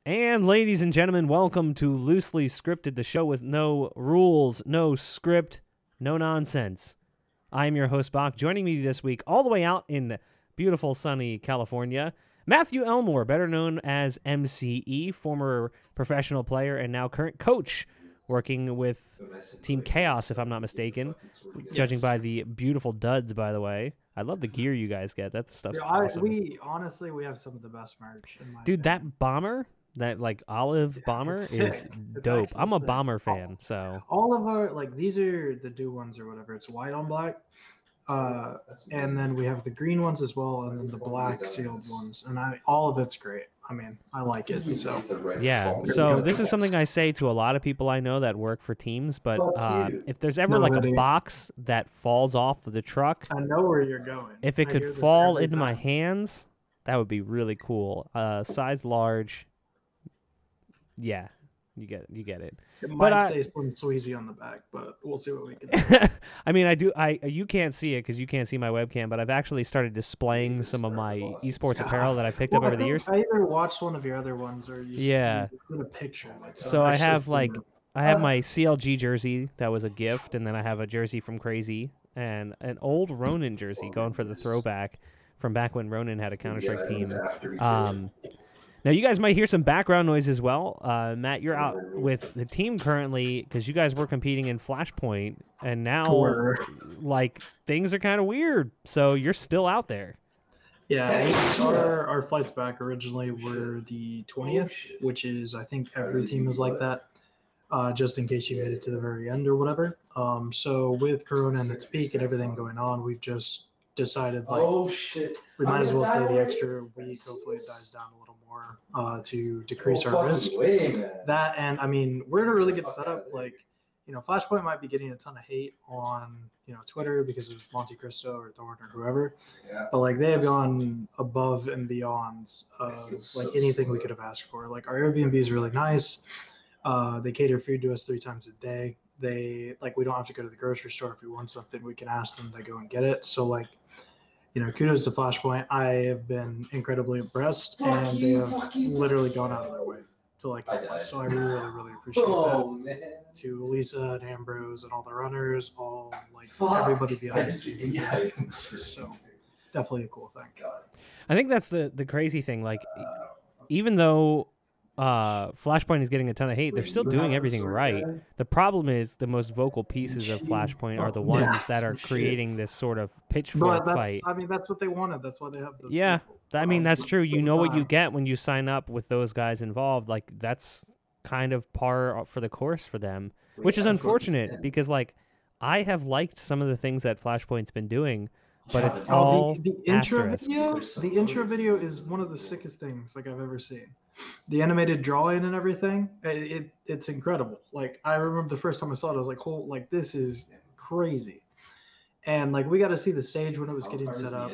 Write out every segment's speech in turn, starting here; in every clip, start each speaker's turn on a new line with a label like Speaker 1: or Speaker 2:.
Speaker 1: And ladies and gentlemen, welcome to Loosely Scripted, the show with no rules, no script, no nonsense. I am your host, Bach. Joining me this week, all the way out in beautiful, sunny California, Matthew Elmore, better known as mCe, former professional player and now current coach, working with Team Chaos, if I'm not mistaken, judging by the beautiful duds, by the way. I love the gear you guys get. That stuff's awesome.
Speaker 2: We have some of the best merch in my
Speaker 1: Dude,
Speaker 2: opinion.
Speaker 1: that bomber, that like olive bomber is dope. I'm a bomber fan, so
Speaker 2: all of our these are the new ones or whatever. It's white on black, and then we have the green ones as well, and then the black sealed ones, and all of it's great. I mean, I like it. So
Speaker 1: yeah. So this is something I say to a lot of people I know that work for teams, but if there's ever like a box that falls off of the truck,
Speaker 2: I know where you're going.
Speaker 1: If it could fall into my hands, that would be really cool. Size large. Yeah, you get it.
Speaker 2: It might say Slim Sweezy on the back, but we'll see what we can do.
Speaker 1: I mean, you can't see it because you can't see my webcam, but I've actually started displaying some of my esports apparel that I picked up over the years.
Speaker 2: I either watched one of your other ones or you put a picture of it.
Speaker 1: So I have my CLG jersey that was a gift, and then I have a jersey from Crazy and an old Ronin jersey going for the throwback from back when Ronin had a Counter-Strike team. Now, you guys might hear some background noise as well. Matt, you're out with the team currently because you guys were competing in Flashpoint, and now, things are kind of weird. So you're still out there.
Speaker 2: Yeah, our flights back originally were the 20th, which is, I think, every team is like that, just in case you made it to the very end or whatever. So with Corona and its peak and everything going on, we've just decided, we might as well stay the extra week. Hopefully it dies down a little more to decrease our risk. That, and I mean, we're in a really good setup. Flashpoint might be getting a ton of hate on, Twitter because of Monte Cristo or Thorn or whoever. Yeah. But they have gone above and beyond anything we could have asked for. Our Airbnb is really nice. They cater food to us 3 times a day. They we don't have to go to the grocery store. If we want something, we can ask them to go and get it. So kudos to Flashpoint. I have been incredibly impressed, and they have literally gone out of their way to help us. So I really, really appreciate that. Man. To Lisa and Ambrose and all the runners, everybody behind the scenes. So definitely a cool thing.
Speaker 1: I think that's the crazy thing. Even though Flashpoint is getting a ton of hate, they're still doing everything right. The problem is the most vocal pieces of Flashpoint are the ones that are creating this sort of pitchfork fight.
Speaker 2: I mean, that's what they wanted. That's why they have those
Speaker 1: people. I mean, that's true. You know what you get when you sign up with those guys involved. That's kind of par for the course for them, which is unfortunate because, I have liked some of the things that Flashpoint's been doing, but it's all
Speaker 2: the intro video. The intro video is one of the sickest things I've ever seen. The animated drawing and everything, it's incredible. I remember the first time I saw it, I was like, this is crazy. And we got to see the stage when it was getting set up.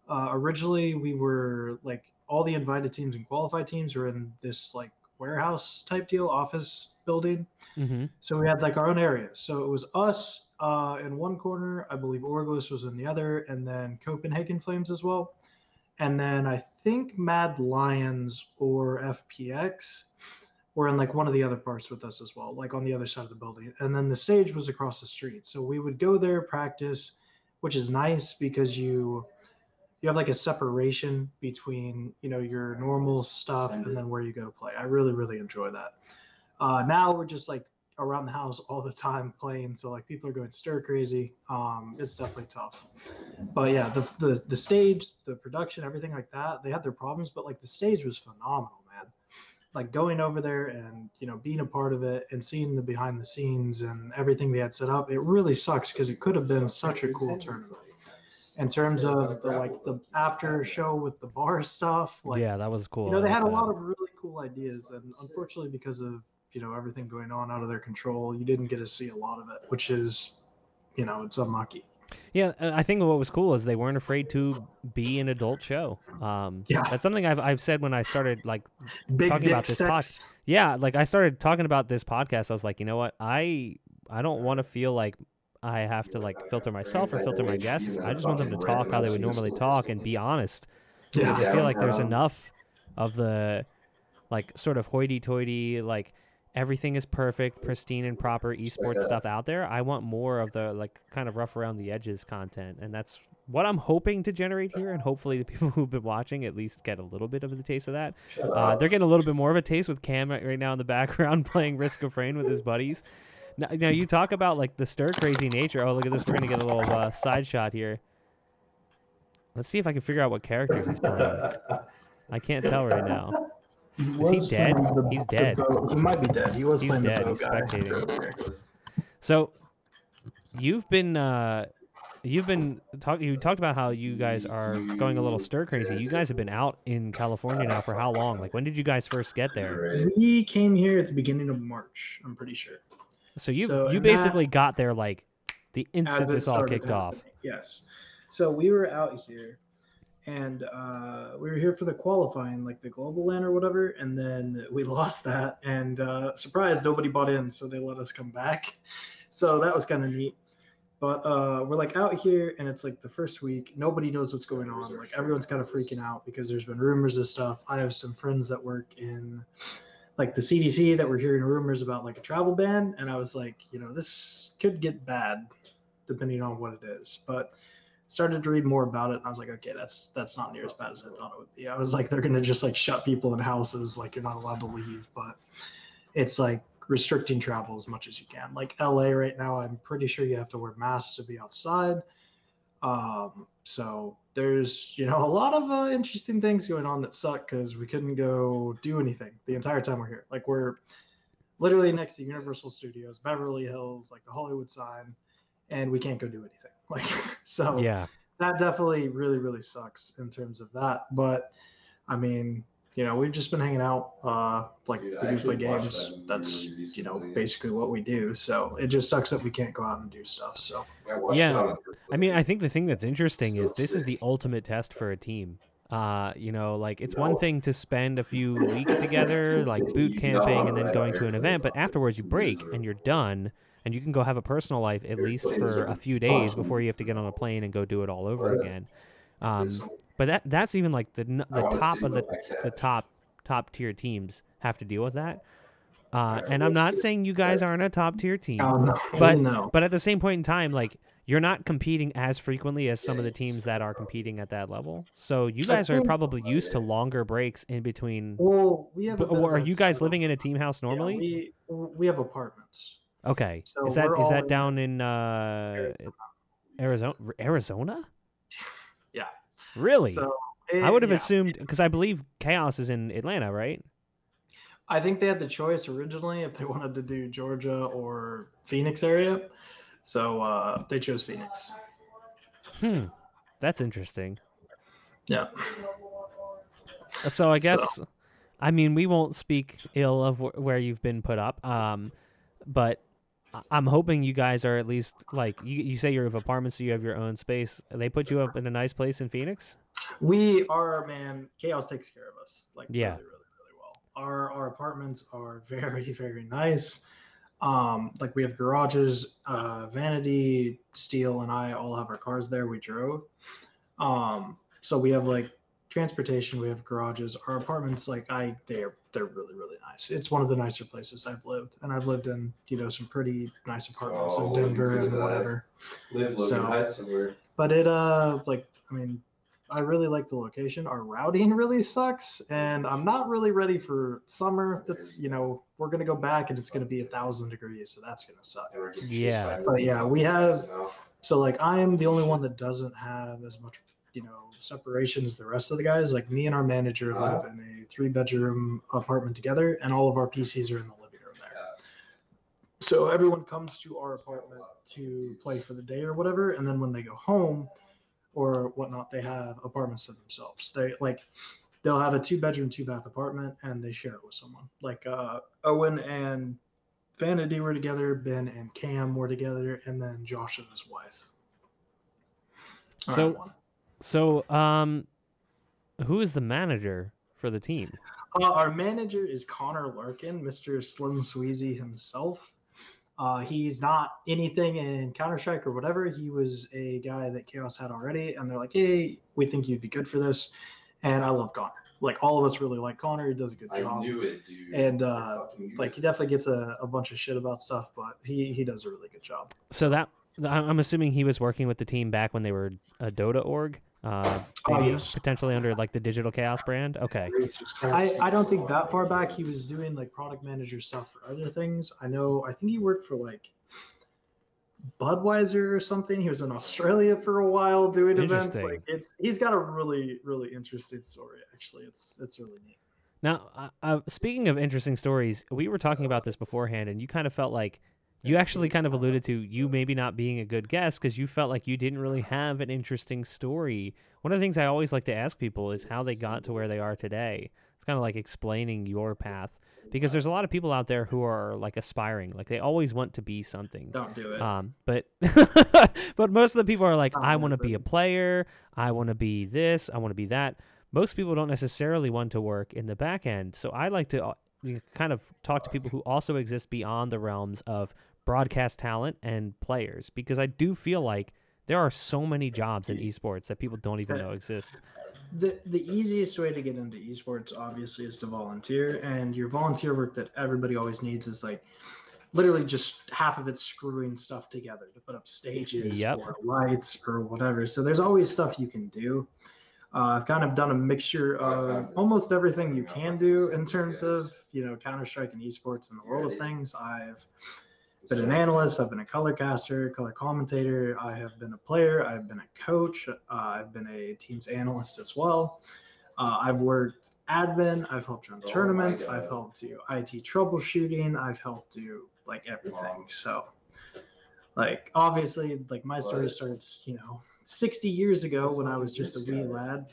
Speaker 2: Originally, we were all the invited teams and qualified teams were in this warehouse type deal, office building. Mm-hmm. So we had our own area. So it was us in one corner. I believe Orglis was in the other, and then Copenhagen Flames as well. And then I think Mad Lions or FPX were in one of the other parts with us as well, on the other side of the building. And then the stage was across the street. So we would go there, practice, which is nice because you have a separation between, your normal stuff and then where you go to play. I really, really enjoy that. Now we're just around the house all the time playing. So people are going stir crazy. It's definitely tough. But yeah, the stage, the production, everything like that, they had their problems, but the stage was phenomenal, man. Going over there and, being a part of it and seeing the behind the scenes and everything they had set up, it really sucks because it could have been such a cool tournament. In terms of the after show with the bar stuff,
Speaker 1: yeah, that was cool.
Speaker 2: They had a lot of really cool ideas, and unfortunately, because of everything going on out of their control, you didn't get to see a lot of it, which is, it's unlucky.
Speaker 1: Yeah, I think what was cool is they weren't afraid to be an adult show. That's something I've said when I started talking about this podcast. Yeah, I started talking about this podcast. I was like, you know what, I don't want to feel like I have to filter myself or filter my guests. I just want them to talk how they would normally talk and be honest. Because I feel like there's enough of the like sort of hoity-toity, like everything is perfect, pristine, and proper esports stuff out there. I want more of the like kind of rough around the edges content, and that's what I'm hoping to generate here. And hopefully, the people who've been watching at least get a little bit of the taste of that. They're getting a little bit more of a taste with Cam right now in the background playing Risk of Rain with his buddies. Now you talk about like the stir crazy nature. Oh, look at this! We're gonna get a little side shot here. Let's see if I can figure out what character he's playing. I can't tell right now. Is he dead? He's dead.
Speaker 2: He might be dead. He's
Speaker 1: dead. He's spectating. So you talked about how you guys are going a little stir crazy. You guys have been out in California now for how long? Like, when did you guys first get there?
Speaker 2: We came here at the beginning of March, I'm pretty sure.
Speaker 1: So you basically got there like the instant this all kicked off.
Speaker 2: Yes. So we were out here, and we were here for the qualifying, like the global LAN or whatever, and then we lost that, and surprise, nobody bought in, so they let us come back. So that was kind of neat. But we're like out here, and it's like the first week, nobody knows what's going on. Like everyone's kind of freaking out because there's been rumors of stuff. I have some friends that work in like the CDC that were hearing rumors about like a travel ban, and I was like, this could get bad depending on what it is. But started to read more about it, and I was like, okay, that's not near as bad as I thought it would be. I was like, they're gonna just like shut people in houses, like you're not allowed to leave, but it's like restricting travel as much as you can. Like LA right now, I'm pretty sure you have to wear masks to be outside. So there's a lot of interesting things going on that suck because we couldn't go do anything the entire time we're here. Like we're literally next to Universal Studios, Beverly Hills, like the Hollywood sign, and we can't go do anything. Like so
Speaker 1: yeah,
Speaker 2: that definitely really, really sucks in terms of that. But I mean, we've just been hanging out, like we do play games. That's, basically what we do. So it just sucks that we can't go out and do stuff. So
Speaker 1: yeah, I mean, I think the thing that's interesting is this is the ultimate test for a team. Like it's one thing to spend a few weeks together, like boot camping and then going to an event, but afterwards you break and you're done. And you can go have a personal life at least for a few days before you have to get on a plane and go do it all over again. But that's even like the top of the top tier teams have to deal with that. And I'm not saying you guys aren't a top tier team, but at the same point in time, like you're not competing as frequently as some of the teams that are competing at that level. So you guys are probably used to longer breaks in between.
Speaker 2: Well,
Speaker 1: are you guys living in a team house normally?
Speaker 2: Yeah, we have apartments.
Speaker 1: Okay. So is that down in Arizona?
Speaker 2: Yeah.
Speaker 1: Really?
Speaker 2: So
Speaker 1: I would have assumed, because I believe Chaos is in Atlanta, right?
Speaker 2: I think they had the choice originally if they wanted to do Georgia or Phoenix area. So they chose Phoenix.
Speaker 1: That's interesting.
Speaker 2: Yeah.
Speaker 1: So I guess, I mean, we won't speak ill of where you've been put up, but I'm hoping you guys are at least, like, you say you have apartments, so you have your own space. They put you up in a nice place in Phoenix?
Speaker 2: We are, man, Chaos takes care of us, like,
Speaker 1: yeah.
Speaker 2: really, really, really well. Our apartments are very, very nice. Like, we have garages, Vanity, Steele, and I all have our cars there. We drove. So we have, like, transportation, we have garages. Our apartments, like they're really, really nice. It's one of the nicer places I've lived, and I've lived in some pretty nice apartments in Denver and whatever. But it like, I mean, I really like the location. Our routing really sucks, and I'm not really ready for summer. That's we're gonna go back and it's gonna be 1,000 degrees, so that's gonna suck.
Speaker 1: Yeah.
Speaker 2: But yeah, we have. So like, I am the only one that doesn't have as much separation as the rest of the guys. Like me and our manager live in a 3-bedroom apartment together, and all of our PCs are in the living room there. So everyone comes to our apartment to play for the day or whatever, and then when they go home or whatnot, they have apartments to themselves. They'll have a 2-bedroom, 2-bath apartment, and they share it with someone. Like Owen and Vanity were together, Ben and Cam were together, and then Josh and his wife.
Speaker 1: So, who is the manager for the team?
Speaker 2: Our manager is Connor Larkin, Mr. Slim Sweezy himself. He's not anything in Counter-Strike or whatever. He was a guy that Chaos had already, and they're like, hey, we think you'd be good for this. And I love Connor. Like all of us really like Connor. He does a good job. I knew it, dude. And like he definitely gets a bunch of shit about stuff, but he does a really good job.
Speaker 1: So that I'm assuming he was working with the team back when they were a Dota org. Maybe
Speaker 2: yes.
Speaker 1: potentially under like the Digital Chaos brand. Okay.
Speaker 2: I don't think that far back. He was doing like product manager stuff for other things. I think he worked for like Budweiser or something. He was in Australia for a while doing events. Like he's got a really, really interesting story. Actually, it's really neat.
Speaker 1: Now, speaking of interesting stories, we were talking about this beforehand, and you kind of felt like you actually kind of alluded to you maybe not being a good guest because you felt like you didn't really have an interesting story. One of the things I always like to ask people is how they got to where they are today. It's kind of like explaining your path. Because there's a lot of people out there who are like aspiring, like they always want to be something.
Speaker 2: Don't do it.
Speaker 1: But but most of the people are like, I want to be a player. I want to be this. I want to be that. Most people don't necessarily want to work in the back end. So I like to kind of talk to people who also exist beyond the realms of broadcast talent and players, because I do feel like there are so many jobs in esports that people don't even know exist.
Speaker 2: The easiest way to get into esports obviously is to volunteer, and your volunteer work that everybody always needs is like literally just half of it screwing stuff together to put up stages or lights or whatever. So there's always stuff you can do. I've kind of done a mixture of almost everything you can do in terms of, Counter-Strike and esports in the world of things. I've been an analyst, I've been a color caster, color commentator, I have been a player, I've been a coach, I've been a teams analyst as well. I've worked admin, I've helped run tournaments, I've helped do IT troubleshooting, I've helped do like everything. So like obviously like my story starts, 60 years ago when I was just a wee lad,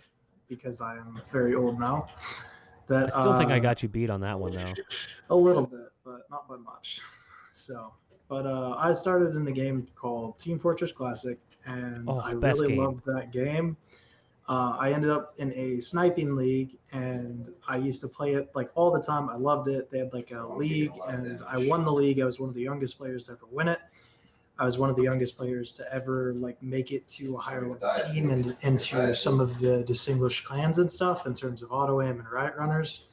Speaker 2: because I am very old now.
Speaker 1: I still think I got you beat on that one though.
Speaker 2: A little bit, but not by much. So, but I started in a game called Team Fortress Classic, and I really loved that game. I ended up in a sniping league, and I used to play it like all the time. I loved it. They had like a league, and I won the league. I was one of the youngest players to ever win it. I was one of the youngest players to ever like make it to a higher level team and into some of the distinguished clans and stuff in terms of auto aim and riot runners,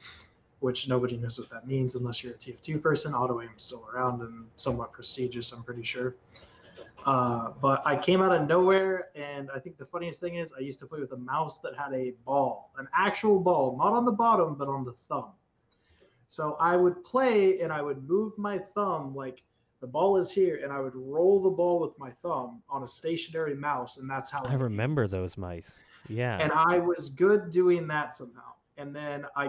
Speaker 2: which nobody knows what that means unless you're a TF2 person. Auto aim is still around and somewhat prestigious, I'm pretty sure. But I came out of nowhere, and I think the funniest thing is I used to play with a mouse that had a ball, an actual ball, not on the bottom, but on the thumb. So I would play, and I would move my thumb like the ball is here, and I would roll the ball with my thumb on a stationary mouse, and that's how
Speaker 1: I remember those mice. Yeah.
Speaker 2: And I was good doing that somehow. And then I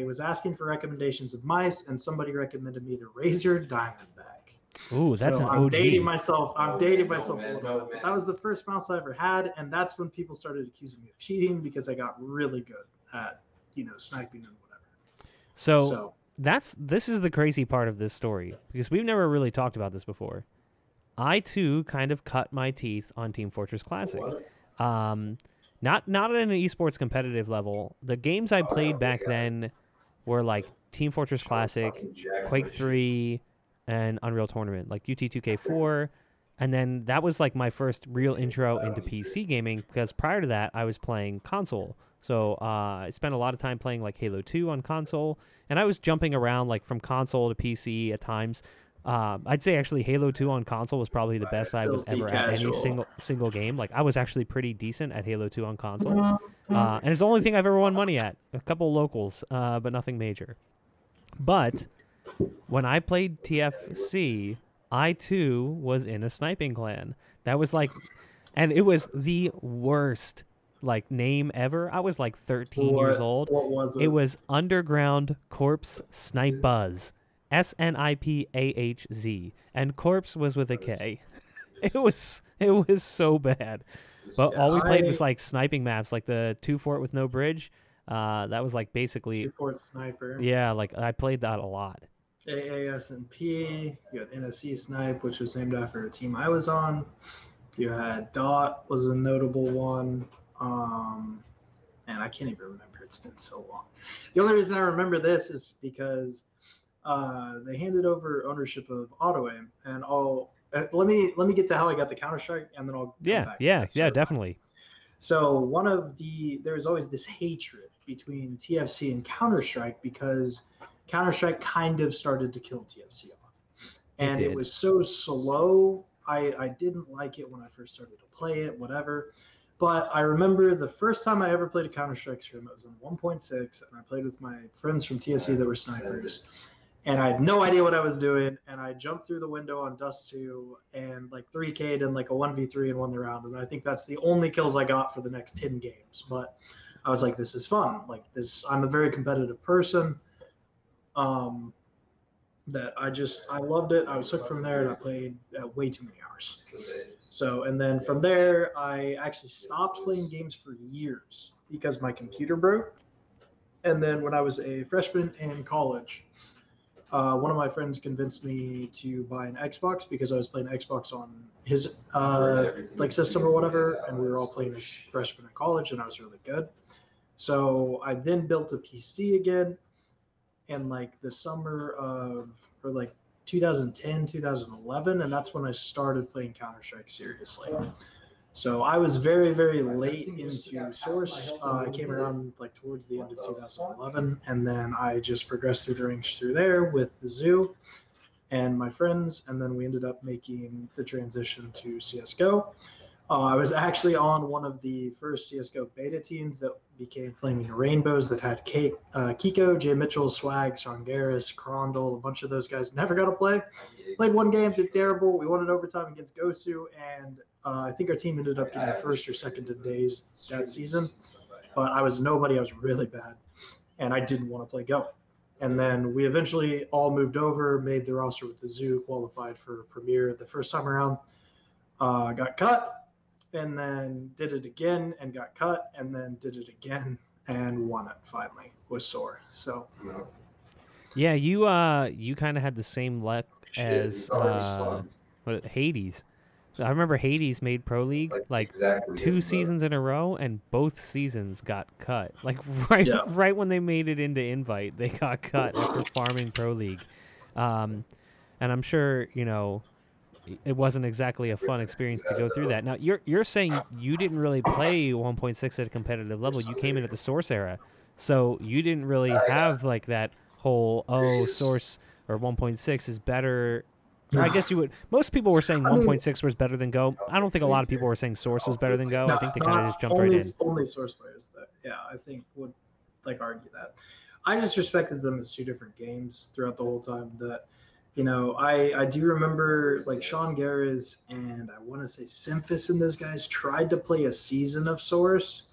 Speaker 2: was asking for recommendations of mice, and somebody recommended me the Razer Diamondback.
Speaker 1: Ooh, that's an OG.
Speaker 2: I'm dating myself a little bit. That was the first mouse I ever had, and that's when people started accusing me of cheating because I got really good at, sniping and whatever.
Speaker 1: So this is the crazy part of this story, because we've never really talked about this before. I too kind of cut my teeth on Team Fortress Classic. Not at an esports competitive level. The games I played back then were like Team Fortress Classic, Quake 3, and Unreal Tournament, like UT2K4. And then that was like my first real intro into PC gaming, because prior to that, I was playing console. So I spent a lot of time playing like Halo 2 on console, and I was jumping around like from console to PC at times. I'd say actually Halo 2 on console was probably the best I was ever at any single game. Like I was actually pretty decent at Halo 2 on console. And it's the only thing I've ever won money at. A couple locals, but nothing major. But when I played TFC, I too was in a sniping clan. That was like, and it was the worst like name ever. I was like 13 years old.
Speaker 2: What was it?
Speaker 1: It was Underground Corpse Snipe Buzz. SNIPAHZ, and Corpse was with a K. It was so bad. But all we played was like sniping maps, like the 2-fort with no bridge. That was like basically
Speaker 2: 2-fort sniper.
Speaker 1: Yeah, like I played that a lot.
Speaker 2: AASNP, you had NSE Snipe, which was named after a team I was on. You had Dot was a notable one. And I can't even remember. It's been so long. The only reason I remember this is because they handed over ownership of auto aim, and let me get to how I got the Counter-Strike, and then I'll
Speaker 1: yeah definitely.
Speaker 2: So there was always this hatred between TFC and Counter-Strike because Counter-Strike kind of started to kill TFC off. And it was so slow. I didn't like it when I first started to play it, whatever. But I remember the first time I ever played a Counter-Strike stream, it was on 1.6, and I played with my friends from TFC that were snipers. And I had no idea what I was doing, and I jumped through the window on Dust 2 and like 3K'd in like a 1v3 and won the round. And I think that's the only kills I got for the next 10 games. But I was like, this is fun. Like this, I'm a very competitive person. That I loved it. I was hooked from there, and I played way too many hours. So, and then from there, I actually stopped playing games for years because my computer broke. And then when I was a freshman in college, one of my friends convinced me to buy an Xbox because I was playing Xbox on his like system or whatever, and we were all playing as freshmen in college, and I was really good. So I then built a PC again in like the summer of, or like 2010, 2011, and that's when I started playing Counter-Strike seriously. So I was very, very late into Source. I came around like towards the end of 2011, and then I just progressed through the ranks through there with the Zoo and my friends, and then we ended up making the transition to CSGO. I was actually on one of the first CSGO beta teams that became Flaming Rainbows that had Kiko, Jay Mitchell, Swag, Sean Garris, Crondle, a bunch of those guys. Never got to play. Played one game, did terrible. We won in overtime against Gosu, and I think our team ended up getting first or second in days that season. But I was nobody. I was really bad, and I didn't want to play Go. And then we eventually all moved over, made the roster with the Zoo, qualified for Premier the first time around, got cut, and then did it again and got cut, and then did it again and won it finally with Soar. So
Speaker 1: yeah, you kind of had the same luck as Hades. I remember Hades made Pro League like 2 seasons in a row, and both seasons got cut. Like right when they made it into Invite, they got cut after farming Pro League. And I'm sure it wasn't exactly a fun experience to go through that. Now you're saying you didn't really play 1.6 at a competitive level. You came in at the Source era, so you didn't really have like that whole Source or 1.6 is better. I guess you would. Most people were saying 1.6 was better than Go. I don't think a lot of people were saying Source was better than Go. I think they kind of just jumped right in.
Speaker 2: Only Source players that, I think would like argue that. I just respected them as 2 different games throughout the whole time. That, I do remember like Sean Garris and I want to say Simphis and those guys tried to play a season of Source,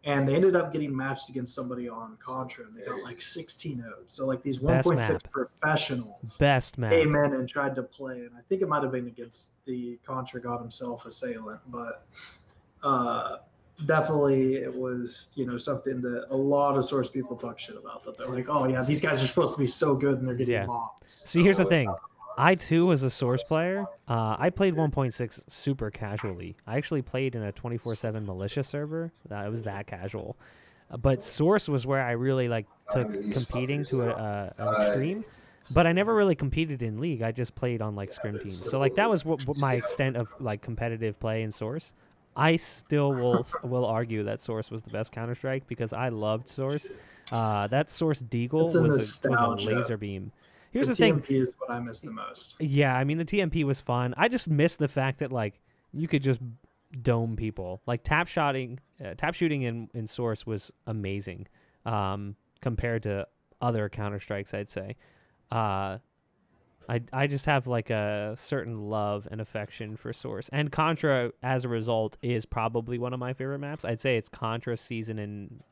Speaker 2: and they ended up getting matched against somebody on Contra, and they got like 16-0. So like these 1.6 professionals came in and tried to play, and I think it might have been against the Contra god himself, Assailant, but definitely it was something that a lot of Source people talk shit about, that they're like, oh yeah, these guys are supposed to be so good and they're getting mocked.
Speaker 1: See, here's the thing. I too was a Source player. I played 1.6 super casually. I actually played in a 24/7 militia server. It was that casual. But Source was where I really took competing to an extreme. But I never really competed in League. I just played on scrim teams. So that was what my extent of competitive play in Source. I still will argue that Source was the best Counter-Strike because I loved Source. That Source Deagle was a laser beam. Here's the thing.
Speaker 2: TMP is what I miss the most.
Speaker 1: Yeah, I mean the TMP was fun. I just miss the fact that you could just dome people. Tap shooting in Source was amazing compared to other Counter-Strikes, I'd say. I just have a certain love and affection for Source, and Contra as a result is probably one of my favorite maps. I'd say it's Contra season and.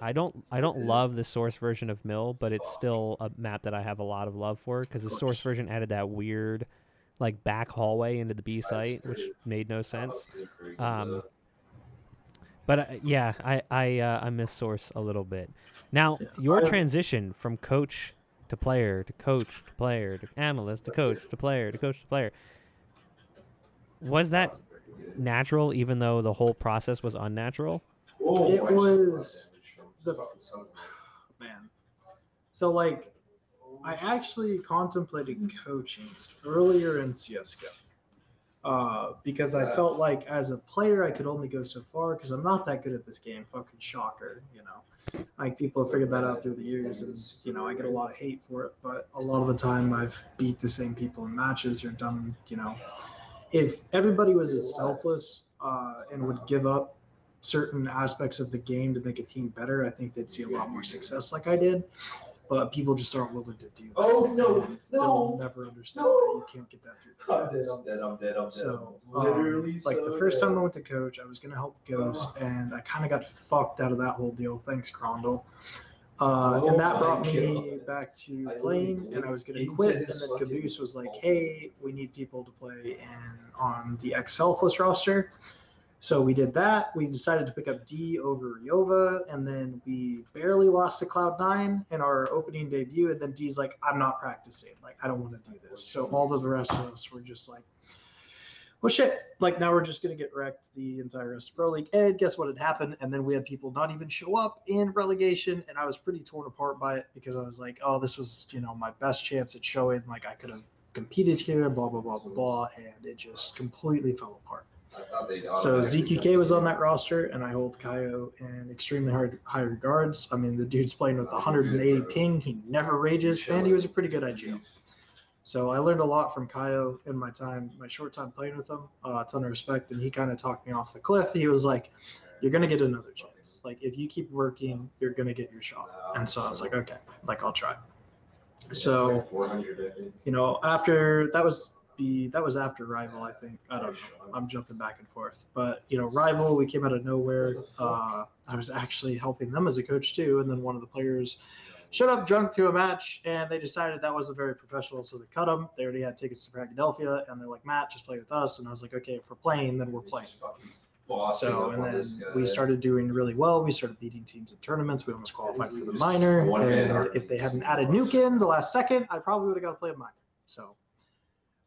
Speaker 1: I don't love the Source version of Mill, but it's still a map that I have a lot of love for because the Source version added that weird back hallway into the B site, which made no sense. But I miss Source a little bit. Now, your transition from coach to player to coach to player to analyst to coach to player to coach to player, was that natural even though the whole process was unnatural?
Speaker 2: It was man. So I actually contemplated coaching earlier in CSGO. because I felt like as a player I could only go so far because I'm not that good at this game. Fucking shocker, Like people have figured that out through the years, and I get a lot of hate for it. But a lot of the time I've beat the same people in matches or done. If everybody was as selfless and would give up certain aspects of the game to make a team better, I think they'd see a lot more success like I did. But people just aren't willing to do that.
Speaker 3: Oh, no,
Speaker 2: they'll never understand that. You can't get that through their heads.
Speaker 3: I'm dead.
Speaker 2: So,
Speaker 3: Literally,
Speaker 2: like the first time I went to coach, I was going to help Ghost, and I kind of got fucked out of that whole deal. Thanks, Crondle. And that brought me back to playing, and I was going to quit. And then Caboose was like, hey, we need people to play on the ex-Selfless roster. So we did that. We decided to pick up D over Ryova, and then we barely lost to Cloud9 in our opening debut. And then D's like, I'm not practicing. Like, I don't want to do this. So all of the rest of us were just like, well, shit. Like, now we're just going to get wrecked the entire rest of Pro League. And guess what had happened? And then we had people not even show up in relegation. And I was pretty torn apart by it because I was like, oh, this was, my best chance at showing. Like, I could have competed here, blah, blah, blah, blah, blah. And it just completely fell apart. So ZQK was on that roster, and I hold Kaio in extremely high regards. I mean, the dude's playing with 180 ping. He never rages, and he was a pretty good IGL. So I learned a lot from Kaio in my short time playing with him. A ton of respect, and he kind of talked me off the cliff. He was like, you're going to get another chance. Like, if you keep working, you're going to get your shot. And so I was like, okay, I'll try. So, after that was after Rival, I think. I don't know. I'm jumping back and forth. But, Rival, we came out of nowhere. I was actually helping them as a coach, too. And then one of the players showed up drunk to a match, and they decided that wasn't very professional, so they cut him. They already had tickets to Philadelphia, and they're like, Matt, just play with us. And I was like, okay, if we're playing, then we're playing. So, and then we started doing really well. We started beating teams in tournaments. We almost qualified for the minor. And if they hadn't added Nuke in the last second, I probably would have got to play a minor. So,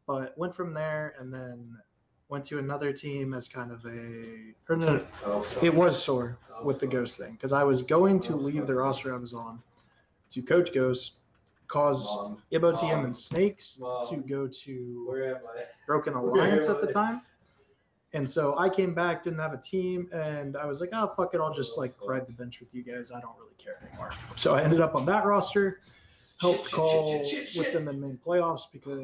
Speaker 2: but went from there and then went to another team as kind of it was sore with the Ghost thing because I was going to leave the roster I was on to coach Ghost, cause IBOTM and Snakes to go to Broken Alliance at the time. And so I came back, didn't have a team, and I was like, oh, fuck it, I'll just ride the bench with you guys. I don't really care anymore. So I ended up on that roster. Helped call with them in main playoffs because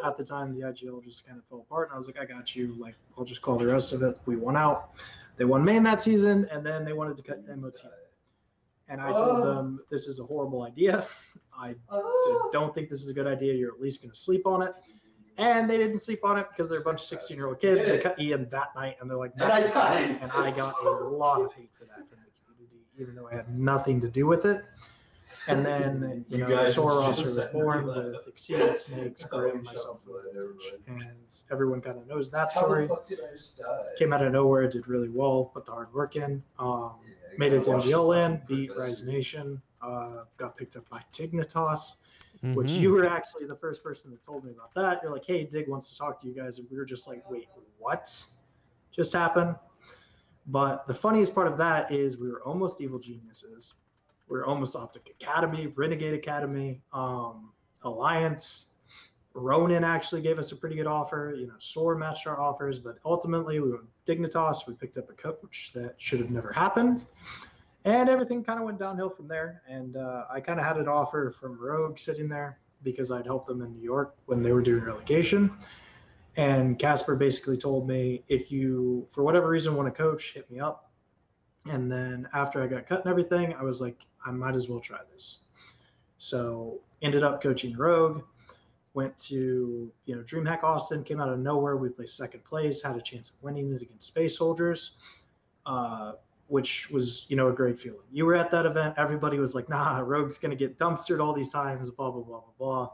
Speaker 2: at the time the IGL just kind of fell apart. And I was like, I got you. I'll just call the rest of it. We won out. They won main that season, and then they wanted to cut MOT. And I told them, this is a horrible idea. I don't think this is a good idea. You're at least going to sleep on it. And they didn't sleep on it because they're a bunch of 16-year-old kids. They cut Ian that night, and they're like, and I got a lot of hate for that from the community, even though I had nothing to do with it. And then, the Sora roster was born with Exceed, Snakes, Grim, myself, and everyone kind of knows that story. Came out of nowhere, did really well, put the hard work in, made it to MGL land, beat Rise Nation, got picked up by Dignitas, which you were actually the first person that told me about that. You're like, hey, Dig wants to talk to you guys, and we were just like, wait, what just happened? But the funniest part of that is we were almost Evil Geniuses. We're almost Optic Academy, Renegade Academy, Alliance. Ronin actually gave us a pretty good offer. SOAR matched our offers, but ultimately we went Dignitas. We picked up a coach that should have never happened. And everything kind of went downhill from there. And I kind of had an offer from Rogue sitting there because I'd helped them in New York when they were doing relegation. And Casper basically told me, if you, for whatever reason, want to coach, hit me up. And then after I got cut and everything, I was like, I might as well try this. So ended up coaching Rogue, went to, DreamHack Austin, came out of nowhere. We placed second place, had a chance of winning it against Space Soldiers, which was, a great feeling. You were at that event. Everybody was like, nah, Rogue's going to get dumpstered all these times, blah, blah, blah, blah, blah.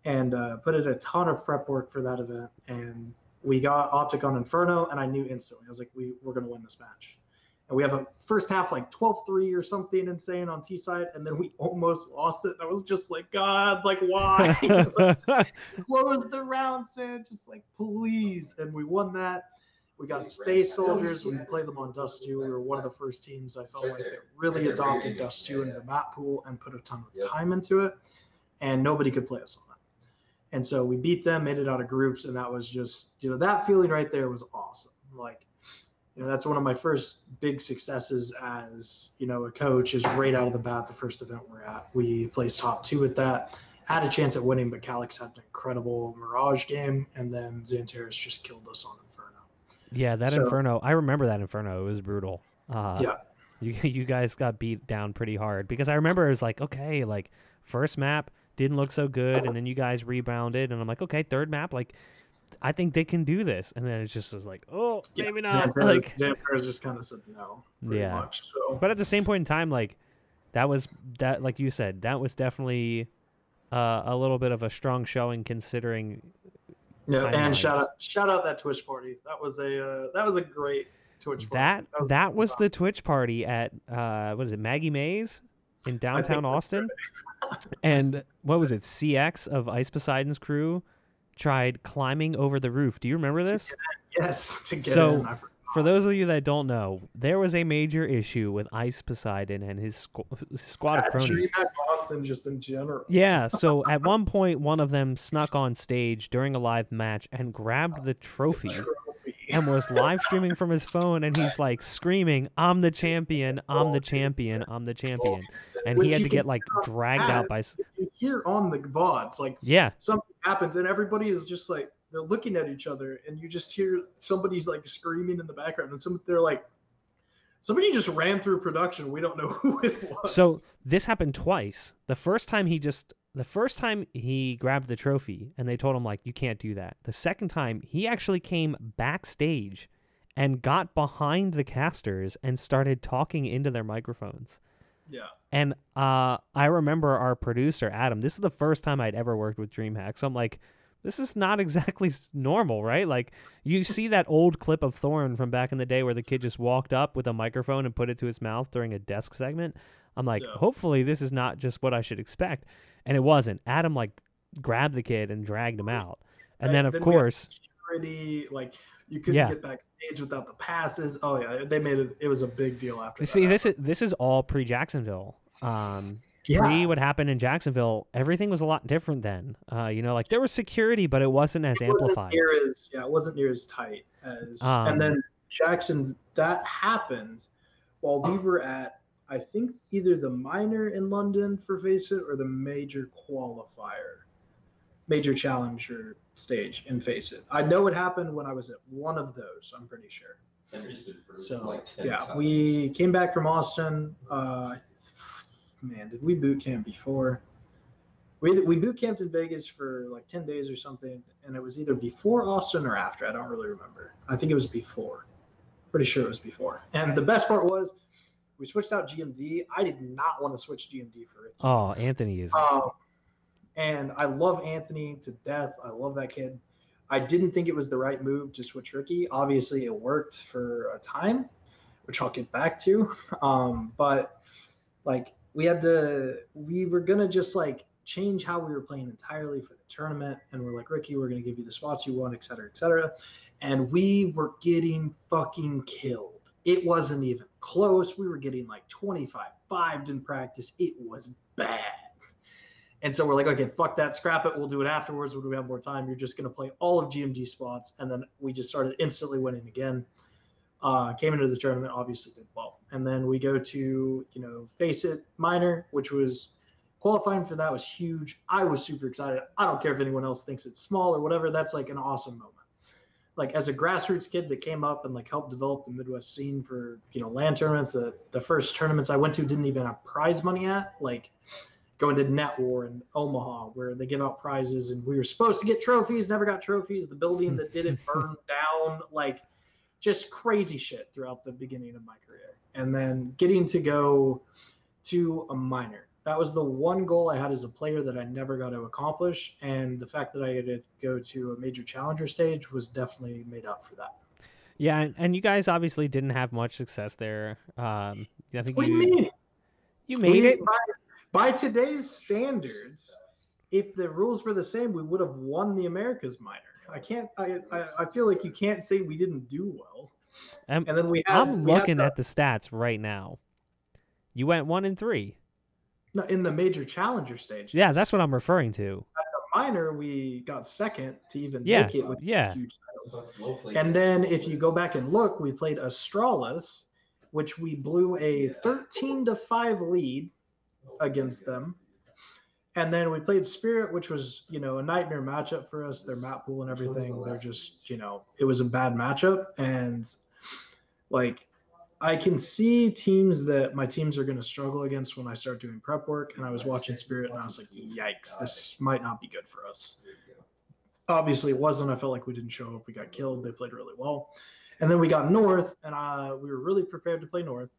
Speaker 2: And put in a ton of prep work for that event. And we got Optic on Inferno, and I knew instantly. I was like, we're going to win this match. And we have a first half 12-3 or something insane on T side, and then we almost lost it. I was just like, God, why? Close the rounds, man. Just please. And we won that. We got Space Soldiers. We played them on Dust 2. We were one of the first teams I felt like that really adopted Dust 2 into the map pool and put a ton of time into it. And nobody could play us on that. And so we beat them, made it out of groups, and that was just, that feeling right there was awesome. Like, that's one of my first big successes as, a coach, is right out of the bat, the first event we're at. We placed top 2 at that, had a chance at winning, but Calix had an incredible Mirage game, and then Xantaris just killed us on Inferno.
Speaker 1: Yeah, that Inferno, I remember that Inferno. It was brutal.
Speaker 2: Yeah.
Speaker 1: You guys got beat down pretty hard, because I remember it was like, okay, like first map didn't look so good, and then you guys rebounded, and I'm like, okay, third map, like I think they can do this, and then it just was like, oh, maybe not.
Speaker 2: Xantaris just kind of said no. Much, so.
Speaker 1: But at the same point in time, like like you said, that was definitely a little bit of a strong showing, considering.
Speaker 2: Yeah, and shout out that Twitch party. That was a great Twitch party.
Speaker 1: That was the Twitch party at what is it, Maggie Mays in downtown Austin. And what was it, CX of Ice Poseidon's crew tried climbing over the roof. Do you remember this?
Speaker 2: Yes, to get
Speaker 1: in. For those of you that don't know, there was a major issue with Ice Poseidon and his squad of cronies.
Speaker 2: Austin, just in general.
Speaker 1: Yeah, so at one point, one of them snuck on stage during a live match and grabbed the trophy and was live streaming from his phone, and he's like screaming, "I'm the champion! I'm the champion! I'm the champion!" And he had to get like dragged out by.
Speaker 2: You hear on the VODs, like, something happens, and everybody is just like, they're looking at each other, and you just hear somebody's like screaming in the background, and they're like, somebody just ran through production. We don't know who it was.
Speaker 1: So this happened twice. The first time he grabbed the trophy, and they told him like, you can't do that. The second time, he actually came backstage and got behind the casters and started talking into their microphones.
Speaker 2: Yeah.
Speaker 1: And I remember our producer, Adam, this is the first time I'd ever worked with DreamHack. So I'm like, this is not exactly normal, right? Like, you see that old clip of Thorn from back in the day where the kid just walked up with a microphone and put it to his mouth during a desk segment. I'm like, hopefully this is not just what I should expect. And it wasn't. Adam, like, grabbed the kid and dragged him out. And then, of course...
Speaker 2: Security, like, you couldn't get backstage without the passes. Oh, yeah, they made it... It was a big deal after that.
Speaker 1: See, this is all pre-Jacksonville. Pre what happened in Jacksonville, everything was a lot different then. Like, there was security, but it wasn't as amplified.
Speaker 2: It wasn't near as tight as. And then Jackson, that happened while we were at, I think, either the minor in London for Face It or the major qualifier, major challenger stage in Face It. I know it happened when I was at one of those. I'm pretty sure. So we came back from Austin. Man, did we boot camp before? We boot camped in Vegas for like 10 days or something, and it was either before Austin or after. I don't really remember. I think it was before. Pretty sure it was before. And the best part was we switched out GMD. I did not want to switch GMD for Ricky.
Speaker 1: Oh, Anthony is.
Speaker 2: And I love Anthony to death. I love that kid. I didn't think it was the right move to switch Ricky. Obviously, it worked for a time, which I'll get back to. But like, we were going to just like change how we were playing entirely for the tournament. And we're like, Ricky, we're going to give you the spots you want, et cetera, et cetera. And we were getting fucking killed. It wasn't even close. We were getting like 25-5'd in practice. It was bad. And so we're like, okay, fuck that, scrap it. We'll do it afterwards when we have more time. You're just going to play all of GMG spots. And then we just started instantly winning again. Came into the tournament, obviously did well. And then we go to, Face It Minor, which was qualifying for that was huge. I was super excited. I don't care if anyone else thinks it's small or whatever. That's like an awesome moment. Like, as a grassroots kid that came up and like helped develop the Midwest scene for, LAN tournaments, the first tournaments I went to didn't even have prize money at, like going to Net War in Omaha where they give out prizes and we were supposed to get trophies, never got trophies. The building that did it burned down, like just crazy shit throughout the beginning of my career. And then getting to go to a minor. That was the one goal I had as a player that I never got to accomplish. And the fact that I had to go to a major challenger stage was definitely made up for that.
Speaker 1: Yeah, and you guys obviously didn't have much success there. I think
Speaker 2: what do you mean?
Speaker 1: You made it.
Speaker 2: By today's standards, if the rules were the same, we would have won the Americas minor. I feel like you can't say we didn't do well.
Speaker 1: And then I'm looking at the stats right now. You went 1-3.
Speaker 2: No, in the major challenger stage.
Speaker 1: Yeah, that's what I'm referring to.
Speaker 2: At the minor, we got second to even
Speaker 1: Yeah,
Speaker 2: make it with
Speaker 1: yeah.
Speaker 2: a huge title. And then if you go back and look, we played Astralis, which we blew a 13-5 lead against them. And then we played Spirit, which was, a nightmare matchup for us. Their map pool and everything, they're just, it was a bad matchup. And like, I can see teams that my teams are going to struggle against when I start doing prep work. And I was watching Spirit and I was like, yikes, this might not be good for us. Obviously, it wasn't. I felt like we didn't show up. We got killed. They played really well. And then we got North, and we were really prepared to play North.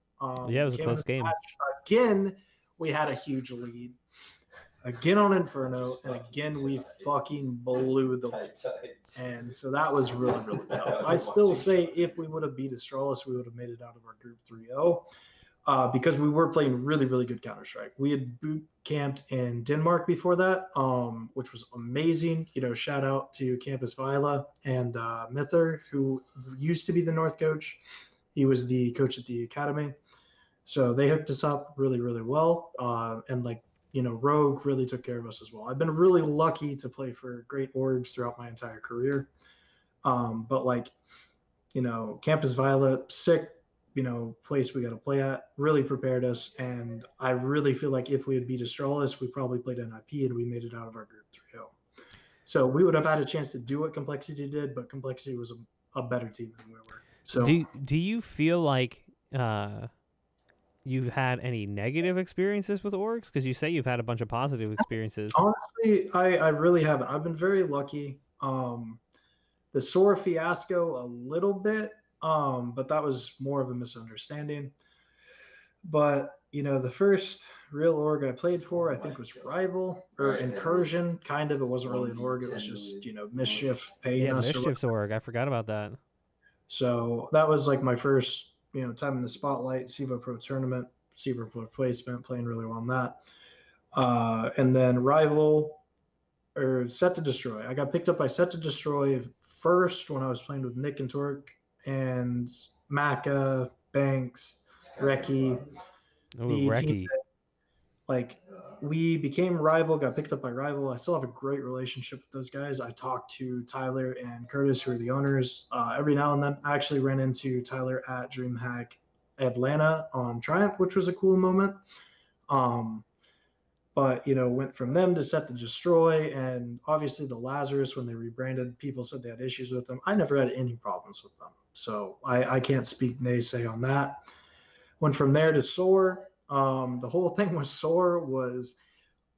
Speaker 1: Yeah, it was a close game.
Speaker 2: Again, we had a huge lead. Again on Inferno, and again we fucking blew the lead. And so that was really, really tough. I still say if we would have beat Astralis, we would have made it out of our group 3-0 because we were playing really, really good Counter-Strike. We had boot camped in Denmark before that, which was amazing. Shout out to Campus Viola and Mither, who used to be the North coach. He was the coach at the academy. So they hooked us up really, really well. And Rogue really took care of us as well. I've been really lucky to play for great orgs throughout my entire career. But Campus Violet, sick, place we got to play at, really prepared us. And I really feel like if we had beat Astralis, we probably played NIP and we made it out of our group 3-0. So we would have had a chance to do what Complexity did, but Complexity was a better team than we were. So
Speaker 1: do you feel like you've had any negative experiences with orgs? Because you say you've had a bunch of positive experiences.
Speaker 2: Honestly, I really haven't. I've been very lucky. The Sora fiasco a little bit, but that was more of a misunderstanding. But, the first real org I played for, I think, was Rival or Incursion. Kind of. It wasn't really an org. It was just, Mischief paying us.
Speaker 1: Mischief's org. I forgot about that.
Speaker 2: So that was like my first time in the spotlight, CEVO Pro tournament, CEVO Pro placement, playing really well on that. And then Rival or Set to Destroy. I got picked up by Set to Destroy first when I was playing with Nick and Torque and Maka, Banks, Reki.
Speaker 1: Reki.
Speaker 2: We became Rival, got picked up by Rival. I still have a great relationship with those guys. I talk to Tyler and Curtis, who are the owners, every now and then. I actually ran into Tyler at DreamHack Atlanta on Triumph, which was a cool moment. But, went from them to Set to Destroy. And obviously the Lazarus, when they rebranded, people said they had issues with them. I never had any problems with them. So I can't speak naysay on that. Went from there to Soar. The whole thing with Soar was